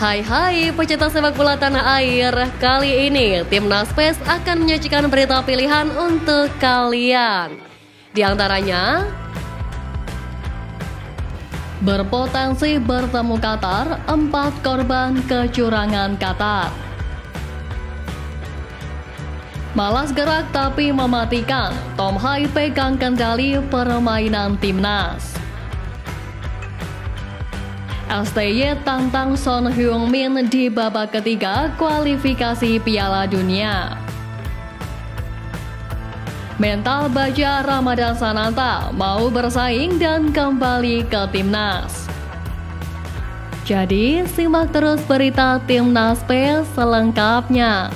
Hai pecinta sepak bola tanah air. Kali ini Timnas PES akan menyajikan berita pilihan untuk kalian. Di antaranya, berpotensi bertemu Qatar, 4 korban kecurangan Qatar. Malas gerak tapi mematikan, Tom Hai pegang kendali permainan Timnas. STY tantang Son Heung-min di babak ketiga kualifikasi Piala Dunia. Mental baja Ramadhan Sananta mau bersaing dan kembali ke Timnas. Jadi simak terus berita Timnas PES selengkapnya.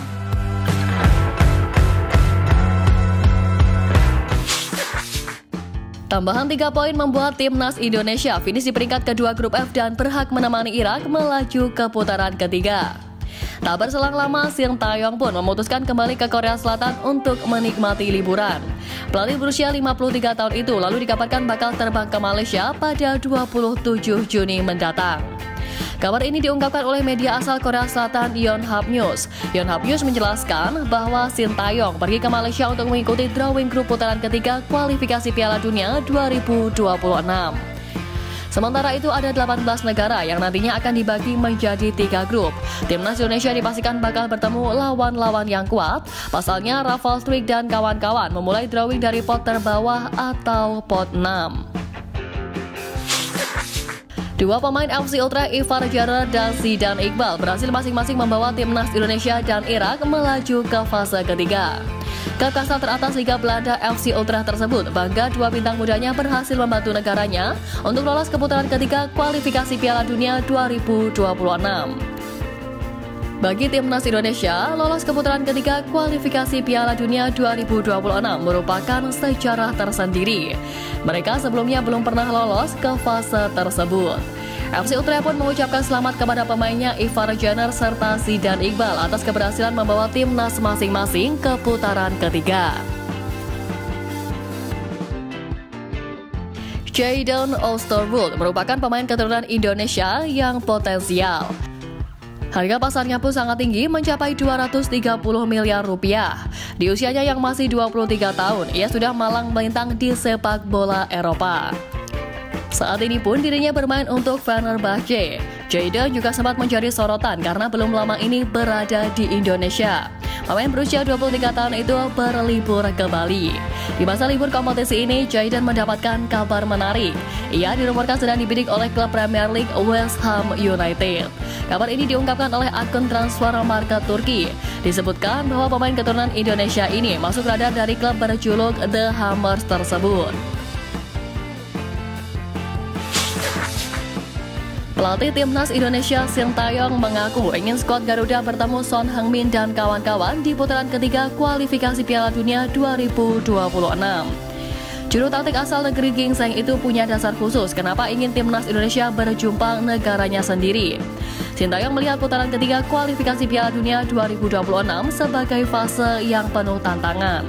Tambahan 3 poin membuat Timnas Indonesia finish di peringkat kedua grup F dan berhak menemani Irak melaju ke putaran ketiga. Tak berselang lama, Sintayong pun memutuskan kembali ke Korea Selatan untuk menikmati liburan. Pelatih berusia 53 tahun itu lalu dikabarkan bakal terbang ke Malaysia pada 27 Juni mendatang. Kabar ini diungkapkan oleh media asal Korea Selatan Yonhap News. Yonhap News menjelaskan bahwa Sintayong pergi ke Malaysia untuk mengikuti drawing grup putaran ketiga kualifikasi Piala Dunia 2026. Sementara itu ada 18 negara yang nantinya akan dibagi menjadi 3 grup. Timnas Indonesia dipastikan bakal bertemu lawan-lawan yang kuat. Pasalnya Rafal Struijk dan kawan-kawan memulai drawing dari pot terbawah atau pot 6. Dua pemain FC Ultra, Ivar Jarer dan Zidane Iqbal berhasil masing-masing membawa Timnas Indonesia dan Irak melaju ke fase ketiga. Klub kasta teratas Liga Belanda FC Ultra tersebut bangga 2 bintang mudanya berhasil membantu negaranya untuk lolos ke putaran ketiga kualifikasi Piala Dunia 2026. Bagi Timnas Indonesia, lolos ke putaran ketiga kualifikasi Piala Dunia 2026 merupakan sejarah tersendiri. Mereka sebelumnya belum pernah lolos ke fase tersebut. FC Ultra pun mengucapkan selamat kepada pemainnya Ivar Jarer serta Zidane Iqbal atas keberhasilan membawa timnas masing-masing ke putaran ketiga. Jadon Oosterwolde merupakan pemain keturunan Indonesia yang potensial. Harga pasarnya pun sangat tinggi, mencapai 230 miliar rupiah. Di usianya yang masih 23 tahun, ia sudah malang melintang di sepak bola Eropa. Saat ini pun dirinya bermain untuk Fenerbahce. Jadon juga sempat menjadi sorotan karena belum lama ini berada di Indonesia. Pemain berusia 23 tahun itu berlibur ke Bali. Di masa libur kompetisi ini, Jadon mendapatkan kabar menarik. Ia dirumorkan sedang dibidik oleh klub Premier League West Ham United. Kabar ini diungkapkan oleh akun transfer market Turki. Disebutkan bahwa pemain keturunan Indonesia ini masuk radar dari klub berjuluk The Hammers tersebut. Pelatih Timnas Indonesia Sintayong mengaku ingin skuad Garuda bertemu Son Heung-min dan kawan-kawan di putaran ketiga kualifikasi Piala Dunia 2026. Juru taktik asal negeri Gingseng itu punya dasar khusus kenapa ingin Timnas Indonesia berjumpa negaranya sendiri. Sintayong melihat putaran ketiga kualifikasi Piala Dunia 2026 sebagai fase yang penuh tantangan.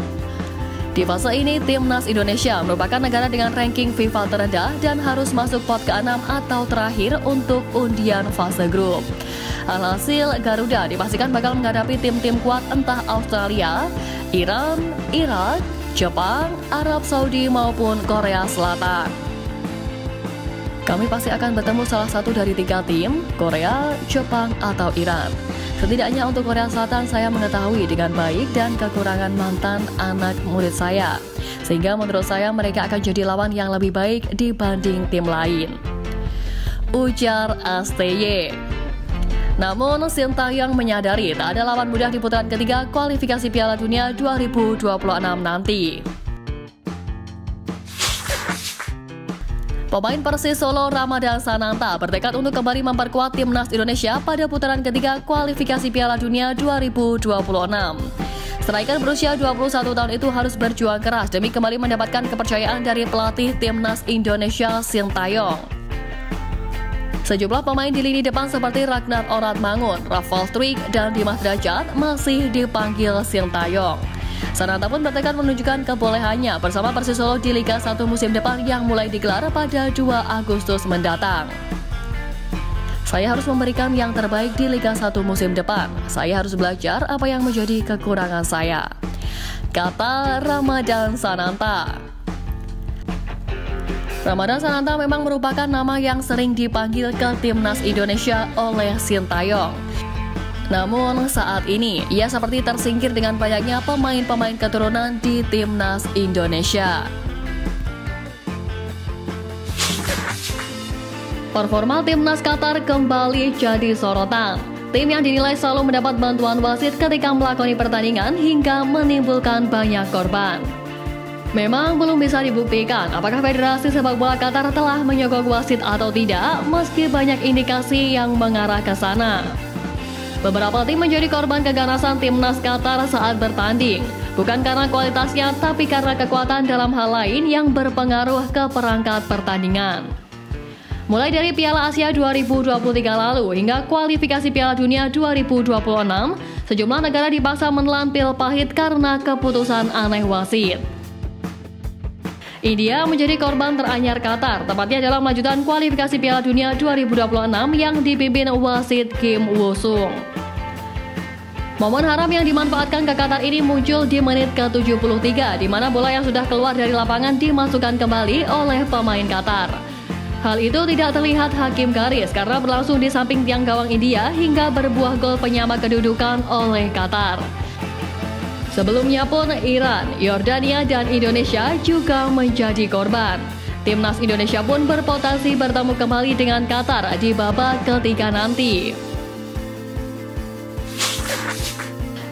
Di fase ini, Timnas Indonesia merupakan negara dengan ranking FIFA terendah dan harus masuk pot ke-6 atau terakhir untuk undian fase grup. Alhasil, Garuda dipastikan bakal menghadapi tim-tim kuat entah Australia, Iran, Irak, Jepang, Arab Saudi maupun Korea Selatan. Kami pasti akan bertemu salah satu dari 3 tim, Korea, Jepang, atau Iran. Setidaknya untuk Korea Selatan saya mengetahui dengan baik dan kekurangan mantan anak murid saya. Sehingga menurut saya mereka akan jadi lawan yang lebih baik dibanding tim lain, ujar STY. Namun Sintayong menyadari tak ada lawan mudah di putaran ketiga kualifikasi Piala Dunia 2026 nanti. Pemain Persis Solo Ramadhan Sananta bertekad untuk kembali memperkuat Timnas Indonesia pada putaran ketiga kualifikasi Piala Dunia 2026. Striker berusia 21 tahun itu harus berjuang keras demi kembali mendapatkan kepercayaan dari pelatih Timnas Indonesia Sintayong. Sejumlah pemain di lini depan seperti Ragnar Oratmangun, Rafal Struijk, dan Dimas Derajat masih dipanggil Sintayong. Sananta pun bertekad menunjukkan kebolehannya bersama Persis Solo di Liga 1 musim depan yang mulai digelar pada 2 Agustus mendatang. Saya harus memberikan yang terbaik di Liga 1 musim depan. Saya harus belajar apa yang menjadi kekurangan saya, kata Ramadhan Sananta. Ramadhan Sananta memang merupakan nama yang sering dipanggil ke timnas Indonesia oleh Sintayong. Namun saat ini, ia seperti tersingkir dengan banyaknya pemain-pemain keturunan di timnas Indonesia. Performa timnas Qatar kembali jadi sorotan. Tim yang dinilai selalu mendapat bantuan wasit ketika melakoni pertandingan hingga menimbulkan banyak korban. Memang belum bisa dibuktikan apakah Federasi Sepak Bola Qatar telah menyogok wasit atau tidak, meski banyak indikasi yang mengarah ke sana. Beberapa tim menjadi korban keganasan timnas Qatar saat bertanding, bukan karena kualitasnya, tapi karena kekuatan dalam hal lain yang berpengaruh ke perangkat pertandingan. Mulai dari Piala Asia 2023 lalu hingga kualifikasi Piala Dunia 2026, sejumlah negara dipaksa menelan pil pahit karena keputusan aneh wasit. India menjadi korban teranyar Qatar, tepatnya dalam lanjutan kualifikasi Piala Dunia 2026 yang dipimpin wasit Kim Woo-sung. Momen haram yang dimanfaatkan ke Qatar ini muncul di menit ke-73, di mana bola yang sudah keluar dari lapangan dimasukkan kembali oleh pemain Qatar. Hal itu tidak terlihat hakim garis karena berlangsung di samping tiang gawang India hingga berbuah gol penyama kedudukan oleh Qatar. Sebelumnya pun Iran, Yordania, dan Indonesia juga menjadi korban. Timnas Indonesia pun berpotensi bertemu kembali dengan Qatar di babak ketiga nanti.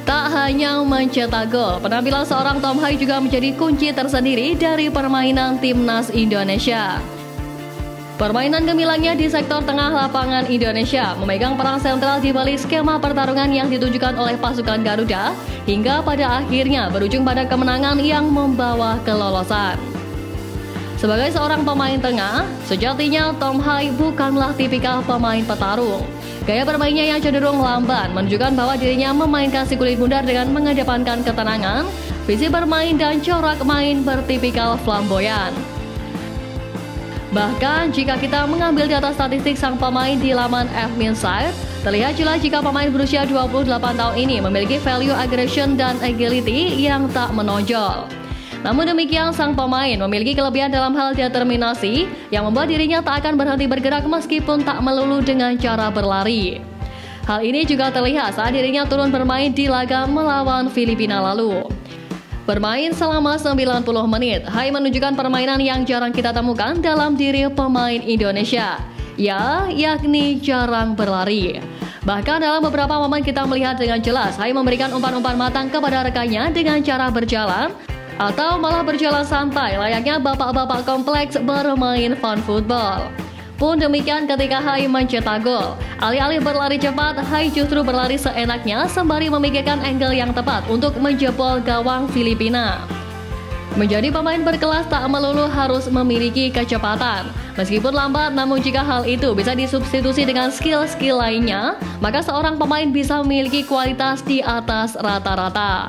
Tak hanya mencetak gol, penampilan seorang Tom Hai juga menjadi kunci tersendiri dari permainan timnas Indonesia. Permainan gemilangnya di sektor tengah lapangan Indonesia memegang peran sentral di balik skema pertarungan yang ditunjukkan oleh pasukan Garuda hingga pada akhirnya berujung pada kemenangan yang membawa kelolosan. Sebagai seorang pemain tengah, sejatinya Tom Hai bukanlah tipikal pemain petarung. Gaya bermainnya yang cenderung lamban menunjukkan bahwa dirinya memainkan si kulit bundar dengan mengedepankan ketenangan, visi bermain dan corak main bertipikal flamboyan. Bahkan jika kita mengambil data statistik sang pemain di laman F-Minsight, terlihat jelas jika pemain berusia 28 tahun ini memiliki value aggression dan agility yang tak menonjol. Namun demikian, sang pemain memiliki kelebihan dalam hal determinasi yang membuat dirinya tak akan berhenti bergerak meskipun tak melulu dengan cara berlari. Hal ini juga terlihat saat dirinya turun bermain di laga melawan Filipina lalu. Bermain selama 90 menit, Hai menunjukkan permainan yang jarang kita temukan dalam diri pemain Indonesia, yakni jarang berlari. Bahkan dalam beberapa momen kita melihat dengan jelas Hai memberikan umpan-umpan matang kepada rekannya dengan cara berjalan atau malah berjalan santai layaknya bapak-bapak kompleks bermain fun football. Pun demikian ketika Hai mencetak gol, alih-alih berlari cepat, Hai justru berlari seenaknya sembari memikirkan angle yang tepat untuk menjebol gawang Filipina. Menjadi pemain berkelas tak melulu harus memiliki kecepatan. Meskipun lambat, namun jika hal itu bisa disubstitusi dengan skill-skill lainnya, maka seorang pemain bisa memiliki kualitas di atas rata-rata.